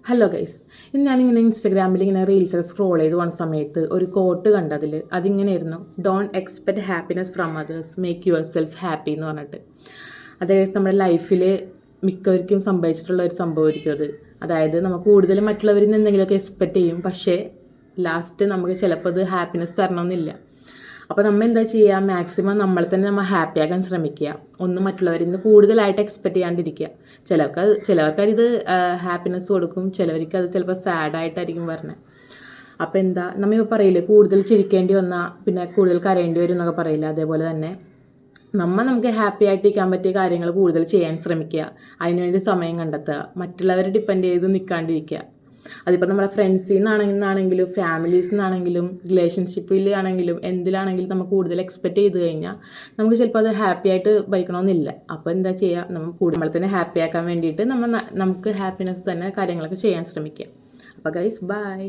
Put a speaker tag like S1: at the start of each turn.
S1: Hello guys, ഇന്ന് ഞാനിങ്ങനെ ഇൻസ്റ്റഗ്രാമിൽ ഇങ്ങനെ റീൽസ് സ്ക്രോൾ ചെയ്ത് പോകുന്ന സമയത്ത് ഒരു കോട്ട് കണ്ടതിൽ അതിങ്ങനെയായിരുന്നു, don't expect happiness from others, make yourself happy എന്ന് പറഞ്ഞിട്ട്. അതായത് നമ്മുടെ ലൈഫിൽ മിക്കവർക്കും സംഭവിച്ചിട്ടുള്ള ഒരു സംഭവമായിരിക്കും അത്. അതായത് നമുക്ക് കൂടുതലും മറ്റുള്ളവരിൽ നിന്ന് എന്തെങ്കിലുമൊക്കെ എക്സ്പെക്റ്റ് ചെയ്യും, പക്ഷേ ലാസ്റ്റ് നമുക്ക് ചിലപ്പോൾ അത് ഹാപ്പിനെസ് തരണമെന്നില്ല. അപ്പോൾ നമ്മൾ എന്താ ചെയ്യുക, മാക്സിമം നമ്മളെ തന്നെ നമ്മൾ ഹാപ്പി ആക്കാൻ ശ്രമിക്കുക. ഒന്നും മറ്റുള്ളവരിൽ നിന്ന് കൂടുതലായിട്ട് എക്സ്പെക്റ്റ് ചെയ്യാണ്ടിരിക്കുക. ചിലവർക്കത് ഹാപ്പിനെസ് കൊടുക്കും, ചിലവർക്ക് അത് ചിലപ്പോൾ സാഡായിട്ടായിരിക്കും പറഞ്ഞത്. അപ്പോൾ എന്താ, നമ്മളിപ്പോൾ പറയില്ലേ, കൂടുതൽ ചിരിക്കേണ്ടി വന്നാൽ പിന്നെ കൂടുതൽ കരയേണ്ടി വരും എന്നൊക്കെ പറയില്ല. അതേപോലെ തന്നെ നമുക്ക് ഹാപ്പി ആയിട്ടിരിക്കാൻ പറ്റിയ കാര്യങ്ങൾ കൂടുതൽ ചെയ്യാൻ ശ്രമിക്കുക. അതിനുവേണ്ടി സമയം കണ്ടെത്തുക. മറ്റുള്ളവരെ ഡിപ്പെൻഡ് ചെയ്ത് നിൽക്കാണ്ടിരിക്കുക. അതിപ്പോൾ നമ്മുടെ ഫ്രണ്ട്സിൽ നിന്നാണെങ്കിലും ഫാമിലീസിൽ നിന്നാണെങ്കിലും റിലേഷൻഷിപ്പിലാണെങ്കിലും എന്തിലാണെങ്കിലും നമ്മൾ കൂടുതൽ എക്സ്പെക്റ്റ് ചെയ്ത് കഴിഞ്ഞാൽ നമുക്ക് ചിലപ്പോൾ അത് ഹാപ്പി ആയിട്ട് ഭരിക്കണമെന്നില്ല. അപ്പോൾ എന്താ ചെയ്യുക, നമ്മളെ തന്നെ ഹാപ്പി ആക്കാൻ വേണ്ടിയിട്ട് നമുക്ക് ഹാപ്പിനെസ് തന്നെ കാര്യങ്ങളൊക്കെ ചെയ്യാൻ ശ്രമിക്കുക. അപ്പോൾ ഗൈസ്, ബൈ.